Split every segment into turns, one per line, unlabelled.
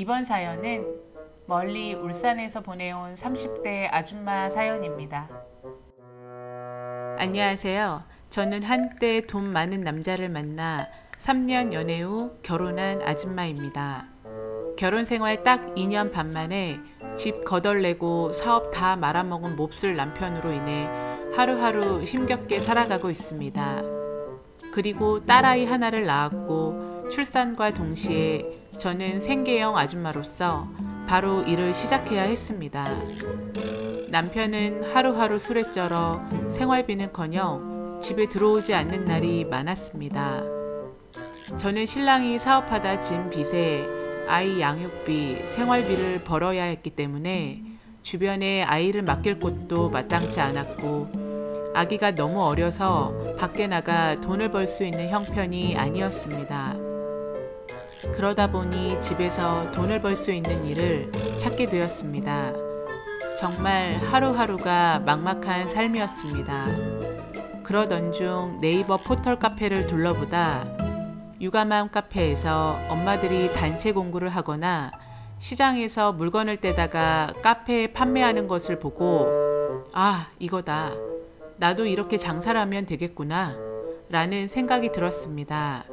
이번 사연은 멀리 울산에서 보내온 30대 아줌마 사연입니다. 안녕하세요. 저는 한때 돈 많은 남자를 만나 3년 연애 후 결혼한 아줌마입니다. 결혼 생활 딱 2년 반 만에 집 거덜내고 사업 다 말아먹은 몹쓸 남편으로 인해 하루하루 힘겹게 살아가고 있습니다. 그리고 딸아이 하나를 낳았고 출산과 동시에 저는 생계형 아줌마로서 바로 일을 시작해야 했습니다. 남편은 하루하루 술에 쩔어 생활비는커녕 집에 들어오지 않는 날이 많았습니다. 저는 신랑이 사업하다 진 빚에 아이 양육비, 생활비를 벌어야 했기 때문에 주변에 아이를 맡길 곳도 마땅치 않았고 아기가 너무 어려서 밖에 나가 돈을 벌 수 있는 형편이 아니었습니다. 그러다 보니 집에서 돈을 벌 수 있는 일을 찾게 되었습니다. 정말 하루하루가 막막한 삶이었습니다. 그러던 중 네이버 포털 카페를 둘러보다 육아맘 카페에서 엄마들이 단체 공구를 하거나 시장에서 물건을 떼다가 카페에 판매하는 것을 보고 아, 이거다. 나도 이렇게 장사를 하면 되겠구나 라는 생각이 들었습니다.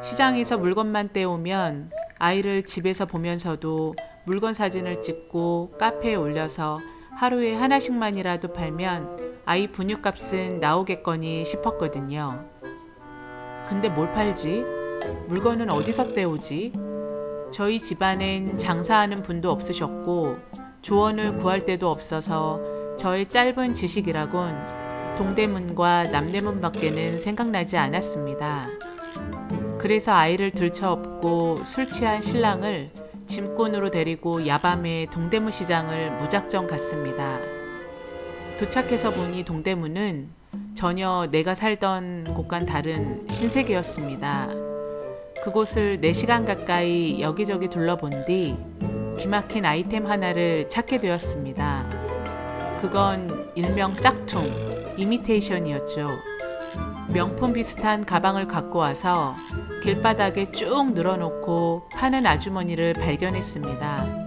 시장에서 물건만 떼오면 아이를 집에서 보면서도 물건 사진을 찍고 카페에 올려서 하루에 하나씩만이라도 팔면 아이 분유값은 나오겠거니 싶었거든요. 근데 뭘 팔지? 물건은 어디서 떼오지? 저희 집안엔 장사하는 분도 없으셨고 조언을 구할 데도 없어서 저의 짧은 지식이라곤 동대문과 남대문밖에는 생각나지 않았습니다. 그래서 아이를 들쳐업고 술 취한 신랑을 짐꾼으로 데리고 야밤에 동대문 시장을 무작정 갔습니다. 도착해서 보니 동대문은 전혀 내가 살던 곳과는 다른 신세계였습니다. 그곳을 4시간 가까이 여기저기 둘러본 뒤 기막힌 아이템 하나를 찾게 되었습니다. 그건 일명 짝퉁, 이미테이션이었죠. 명품 비슷한 가방을 갖고 와서 길바닥에 쭉 늘어놓고 파는 아주머니를 발견했습니다.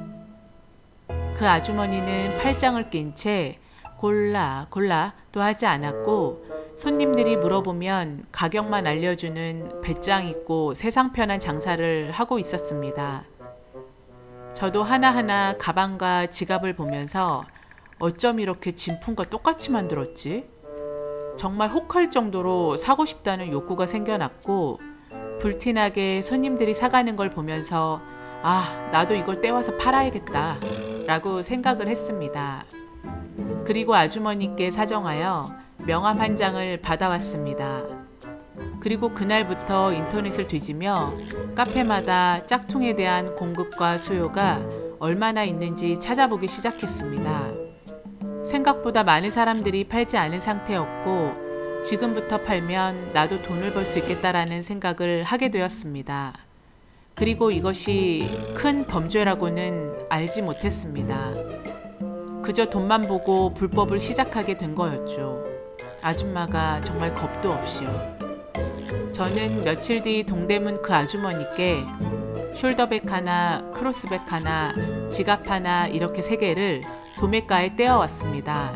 그 아주머니는 팔짱을 낀 채 골라도 하지 않았고 손님들이 물어보면 가격만 알려주는 배짱 있고 세상 편한 장사를 하고 있었습니다. 저도 하나하나 가방과 지갑을 보면서 어쩜 이렇게 진품과 똑같이 만들었지? 정말 혹할 정도로 사고 싶다는 욕구가 생겨났고 불티나게 손님들이 사가는 걸 보면서 아, 나도 이걸 떼와서 팔아야겠다 라고 생각을 했습니다. 그리고 아주머니께 사정하여 명함 한 장을 받아왔습니다. 그리고 그날부터 인터넷을 뒤지며 카페마다 짝퉁에 대한 공급과 수요가 얼마나 있는지 찾아보기 시작했습니다. 생각보다 많은 사람들이 팔지 않은 상태였고 지금부터 팔면 나도 돈을 벌 수 있겠다라는 생각을 하게 되었습니다. 그리고 이것이 큰 범죄라고는 알지 못했습니다. 그저 돈만 보고 불법을 시작하게 된 거였죠. 아줌마가 정말 겁도 없이요. 저는 며칠 뒤 동대문 그 아주머니께 숄더백 하나, 크로스백 하나, 지갑 하나 이렇게 3개를 도매가에 떼어왔습니다.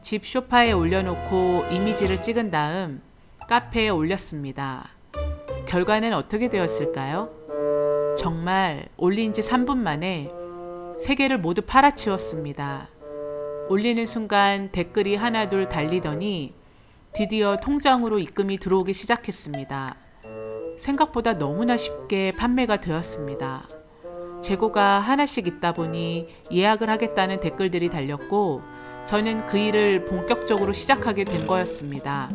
집 소파에 올려놓고 이미지를 찍은 다음 카페에 올렸습니다. 결과는 어떻게 되었을까요? 정말 올린 지 3분 만에 3개를 모두 팔아치웠습니다. 올리는 순간 댓글이 하나둘 달리더니 드디어 통장으로 입금이 들어오기 시작했습니다. 생각보다 너무나 쉽게 판매가 되었습니다. 재고가 하나씩 있다 보니 예약을 하겠다는 댓글들이 달렸고 저는 그 일을 본격적으로 시작하게 된 거였습니다.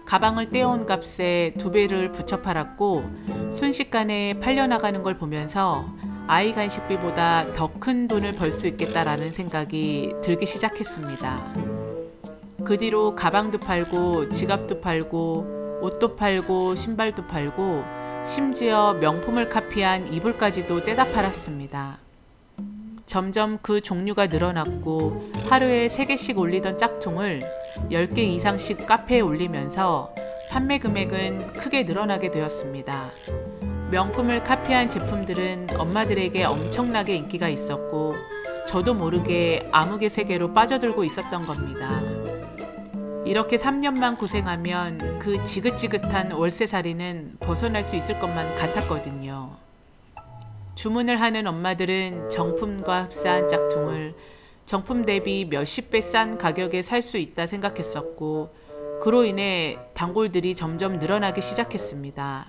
가방을 떼어온 값에 2배를 붙여 팔았고 순식간에 팔려나가는 걸 보면서 아이 간식비보다 더 큰 돈을 벌 수 있겠다라는 생각이 들기 시작했습니다. 그 뒤로 가방도 팔고 지갑도 팔고 옷도 팔고 신발도 팔고 심지어 명품을 카피한 이불까지도 떼다 팔았습니다. 점점 그 종류가 늘어났고 하루에 3개씩 올리던 짝퉁을 10개 이상씩 카페에 올리면서 판매 금액은 크게 늘어나게 되었습니다. 명품을 카피한 제품들은 엄마들에게 엄청나게 인기가 있었고 저도 모르게 암흑의 세계로 빠져들고 있었던 겁니다. 이렇게 3년만 고생하면 그 지긋지긋한 월세살이는 벗어날 수 있을 것만 같았거든요. 주문을 하는 엄마들은 정품과 흡사한 짝퉁을 정품 대비 몇십 배 싼 가격에 살 수 있다 생각했었고 그로 인해 단골들이 점점 늘어나기 시작했습니다.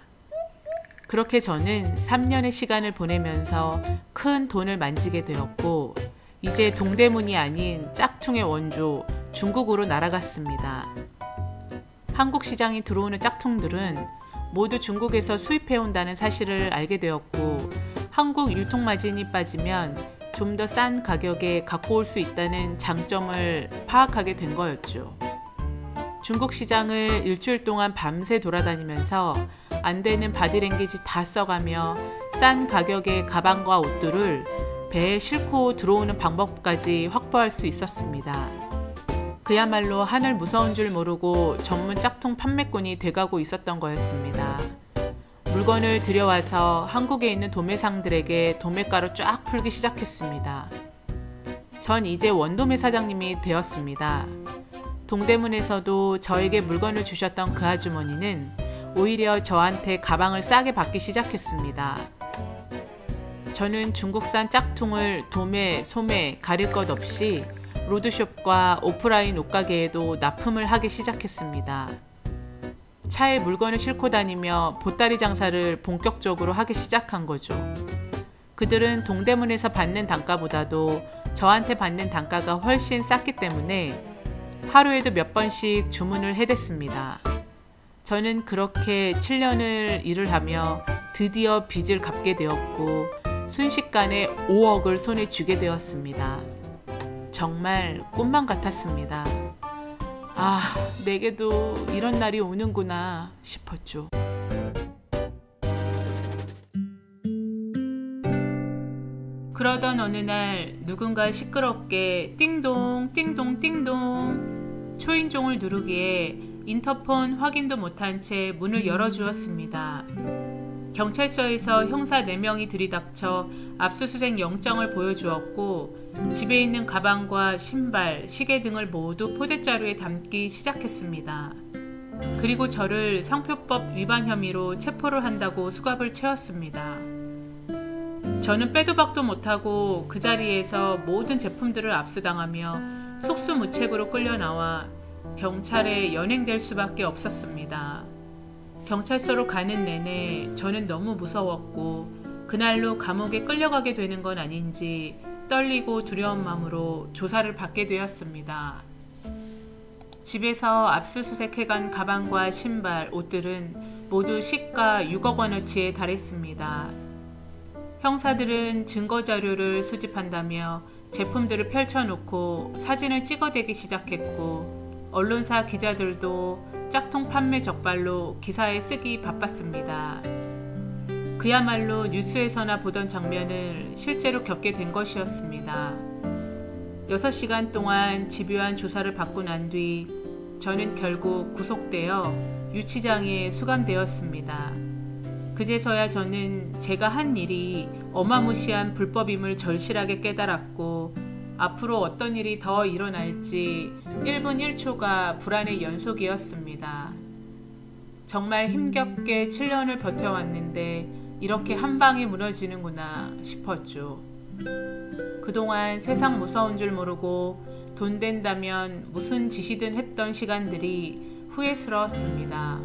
그렇게 저는 3년의 시간을 보내면서 큰 돈을 만지게 되었고 이제 동대문이 아닌 짝퉁의 원조 중국으로 날아갔습니다. 한국 시장에 들어오는 짝퉁들은 모두 중국에서 수입해온다는 사실을 알게 되었고 한국 유통 마진이 빠지면 좀 더 싼 가격에 갖고 올 수 있다는 장점을 파악하게 된 거였죠. 중국 시장을 일주일 동안 밤새 돌아다니면서 안 되는 바디랭귀지 다 써가며 싼 가격의 가방과 옷들을 배에 싣고 들어오는 방법까지 확보할 수 있었습니다. 그야말로 하늘 무서운 줄 모르고 전문 짝퉁 판매꾼이 돼가고 있었던 거였습니다. 물건을 들여와서 한국에 있는 도매상들에게 도매가로 쫙 풀기 시작했습니다. 전 이제 원도매 사장님이 되었습니다. 동대문에서도 저에게 물건을 주셨던 그 아주머니는 오히려 저한테 가방을 싸게 받기 시작했습니다. 저는 중국산 짝퉁을 도매, 소매 가릴 것 없이 로드숍과 오프라인 옷가게에도 납품을 하기 시작했습니다. 차에 물건을 싣고 다니며 보따리 장사를 본격적으로 하기 시작한 거죠. 그들은 동대문에서 받는 단가보다도 저한테 받는 단가가 훨씬 쌌기 때문에 하루에도 몇 번씩 주문을 해댔습니다. 저는 그렇게 7년을 일을 하며 드디어 빚을 갚게 되었고 순식간에 5억을 손에 쥐게 되었습니다. 정말 꿈만 같았습니다. 아, 내게도 이런 날이 오는구나 싶었죠. 그러던 어느 날 누군가 시끄럽게 띵동 띵동 띵동 초인종을 누르기에 인터폰 확인도 못한 채 문을 열어주었습니다. 경찰서에서 형사 4명이 들이닥쳐 압수수색 영장을 보여주었고 집에 있는 가방과 신발, 시계 등을 모두 포대자루에 담기 시작했습니다. 그리고 저를 상표법 위반 혐의로 체포를 한다고 수갑을 채웠습니다. 저는 빼도 박도 못하고 그 자리에서 모든 제품들을 압수당하며 속수무책으로 끌려나와 경찰에 연행될 수밖에 없었습니다. 경찰서로 가는 내내 저는 너무 무서웠고 그날로 감옥에 끌려가게 되는 건 아닌지 떨리고 두려운 마음으로 조사를 받게 되었습니다. 집에서 압수수색해간 가방과 신발, 옷들은 모두 시가 6억 원어치에 달했습니다. 형사들은 증거자료를 수집한다며 제품들을 펼쳐놓고 사진을 찍어대기 시작했고 언론사 기자들도 짝퉁 판매 적발로 기사에 쓰기 바빴습니다. 그야말로 뉴스에서나 보던 장면을 실제로 겪게 된 것이었습니다. 6시간 동안 집요한 조사를 받고 난 뒤 저는 결국 구속되어 유치장에 수감되었습니다. 그제서야 저는 제가 한 일이 어마무시한 불법임을 절실하게 깨달았고 앞으로 어떤 일이 더 일어날지 1분 1초가 불안의 연속이었습니다. 정말 힘겹게 7년을 버텨왔는데 이렇게 한 방에 무너지는구나 싶었죠. 그동안 세상 무서운 줄 모르고 돈 된다면 무슨 짓이든 했던 시간들이 후회스러웠습니다.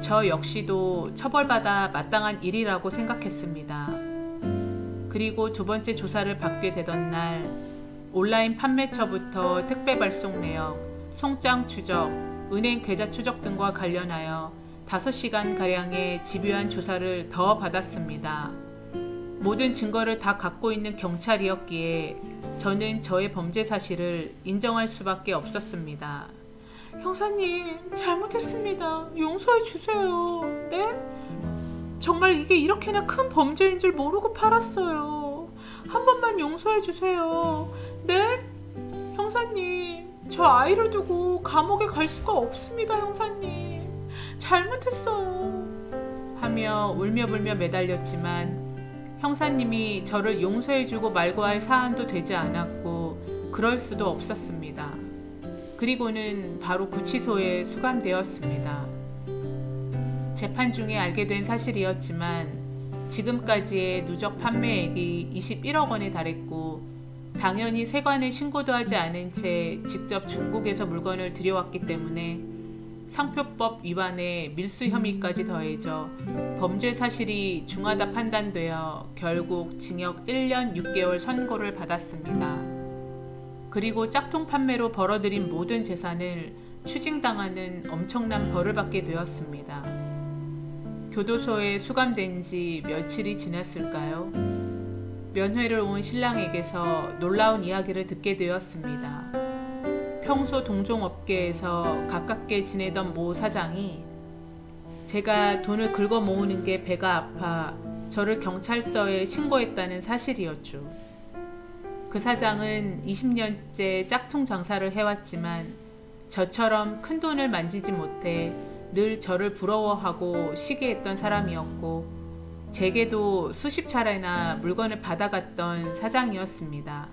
저 역시도 처벌받아 마땅한 일이라고 생각했습니다. 그리고 두 번째 조사를 받게 되던 날 온라인 판매처부터 택배 발송 내역, 송장 추적, 은행 계좌 추적 등과 관련하여 5시간가량의 집요한 조사를 더 받았습니다. 모든 증거를 다 갖고 있는 경찰이었기에 저는 저의 범죄 사실을 인정할 수밖에 없었습니다. 형사님, 잘못했습니다. 용서해 주세요. 네? 정말 이게 이렇게나 큰 범죄인 줄 모르고 팔았어요. 한 번만 용서해 주세요. 네? 형사님, 저 아이를 두고 감옥에 갈 수가 없습니다. 형사님, 잘못했어요. 하며 울며불며 매달렸지만 형사님이 저를 용서해주고 말고 할 사안도 되지 않았고 그럴 수도 없었습니다. 그리고는 바로 구치소에 수감되었습니다. 재판 중에 알게 된 사실이었지만 지금까지의 누적 판매액이 21억 원에 달했고 당연히 세관에 신고도 하지 않은 채 직접 중국에서 물건을 들여왔기 때문에 상표법 위반에 밀수 혐의까지 더해져 범죄 사실이 중하다 판단되어 결국 징역 1년 6개월 선고를 받았습니다. 그리고 짝퉁 판매로 벌어들인 모든 재산을 추징당하는 엄청난 벌을 받게 되었습니다. 교도소에 수감된 지 며칠이 지났을까요? 면회를 온 신랑에게서 놀라운 이야기를 듣게 되었습니다. 평소 동종업계에서 가깝게 지내던 모 사장이 제가 돈을 긁어 모으는 게 배가 아파 저를 경찰서에 신고했다는 사실이었죠. 그 사장은 20년째 짝퉁 장사를 해왔지만 저처럼 큰 돈을 만지지 못해 늘 저를 부러워하고 시기했던 사람이었고 제게도 수십 차례나 물건을 받아갔던 사장이었습니다.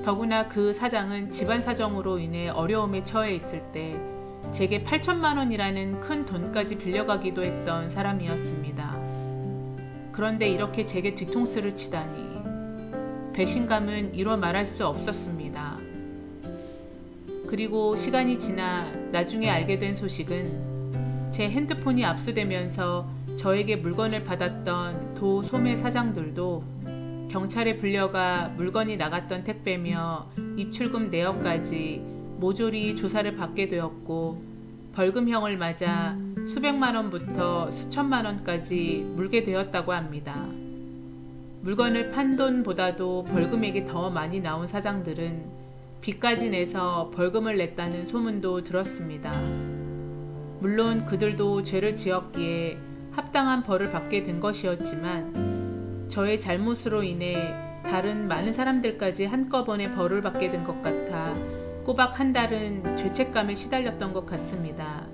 더구나 그 사장은 집안 사정으로 인해 어려움에 처해 있을 때 제게 8천만 원이라는 큰 돈까지 빌려가기도 했던 사람이었습니다. 그런데 이렇게 제게 뒤통수를 치다니 배신감은 이루 말할 수 없었습니다. 그리고 시간이 지나 나중에 알게 된 소식은 제 핸드폰이 압수되면서 저에게 물건을 받았던 도 소매 사장들도 경찰에 불려가 물건이 나갔던 택배며 입출금 내역까지 모조리 조사를 받게 되었고 벌금형을 맞아 수백만 원부터 수천만 원까지 물게 되었다고 합니다. 물건을 판 돈보다도 벌금액이 더 많이 나온 사장들은 빚까지 내서 벌금을 냈다는 소문도 들었습니다. 물론 그들도 죄를 지었기에 합당한 벌을 받게 된 것이었지만 저의 잘못으로 인해 다른 많은 사람들까지 한꺼번에 벌을 받게 된 것 같아 꼬박 한 달은 죄책감에 시달렸던 것 같습니다.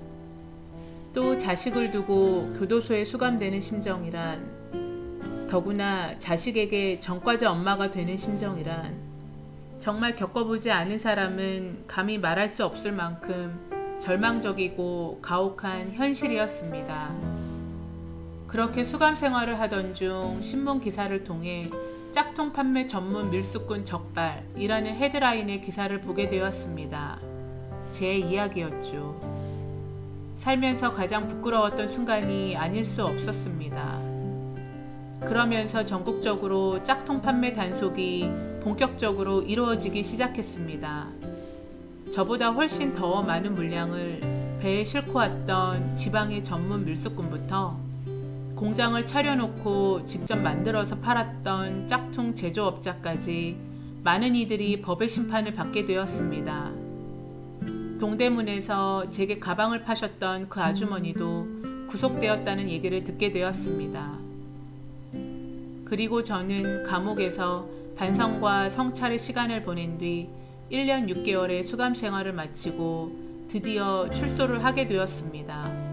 또 자식을 두고 교도소에 수감되는 심정이란, 더구나 자식에게 전과자 엄마가 되는 심정이란 정말 겪어보지 않은 사람은 감히 말할 수 없을 만큼 절망적이고 가혹한 현실이었습니다. 그렇게 수감 생활을 하던 중 신문 기사를 통해 짝퉁 판매 전문 밀수꾼 적발이라는 헤드라인의 기사를 보게 되었습니다. 제 이야기였죠. 살면서 가장 부끄러웠던 순간이 아닐 수 없었습니다. 그러면서 전국적으로 짝퉁 판매 단속이 본격적으로 이루어지기 시작했습니다. 저보다 훨씬 더 많은 물량을 배에 싣고 왔던 지방의 전문 밀수꾼부터 공장을 차려놓고 직접 만들어서 팔았던 짝퉁 제조업자까지 많은 이들이 법의 심판을 받게 되었습니다. 동대문에서 제게 가방을 파셨던 그 아주머니도 구속되었다는 얘기를 듣게 되었습니다. 그리고 저는 감옥에서 반성과 성찰의 시간을 보낸 뒤 1년 6개월의 수감 생활을 마치고 드디어 출소를 하게 되었습니다.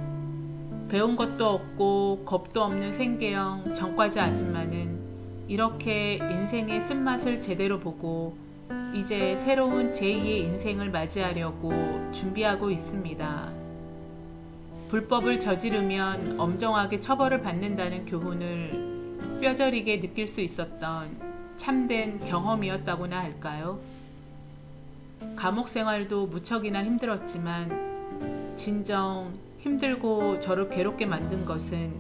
배운 것도 없고 겁도 없는 생계형 전과자 아줌마는 이렇게 인생의 쓴맛을 제대로 보고 이제 새로운 제2의 인생을 맞이하려고 준비하고 있습니다. 불법을 저지르면 엄정하게 처벌을 받는다는 교훈을 뼈저리게 느낄 수 있었던 참된 경험이었다고나 할까요? 감옥 생활도 무척이나 힘들었지만 진정 힘들고 저를 괴롭게 만든 것은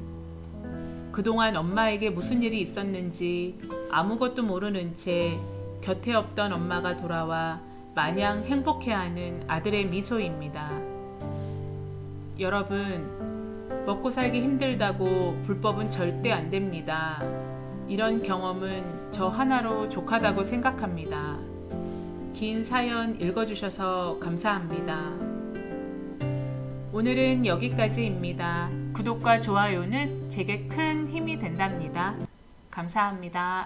그동안 엄마에게 무슨 일이 있었는지 아무것도 모르는 채 곁에 없던 엄마가 돌아와 마냥 행복해하는 아들의 미소입니다. 여러분, 먹고 살기 힘들다고 불법은 절대 안 됩니다. 이런 경험은 저 하나로 족하다고 생각합니다. 긴 사연 읽어주셔서 감사합니다. 오늘은 여기까지입니다. 구독과 좋아요는 제게 큰 힘이 된답니다. 감사합니다.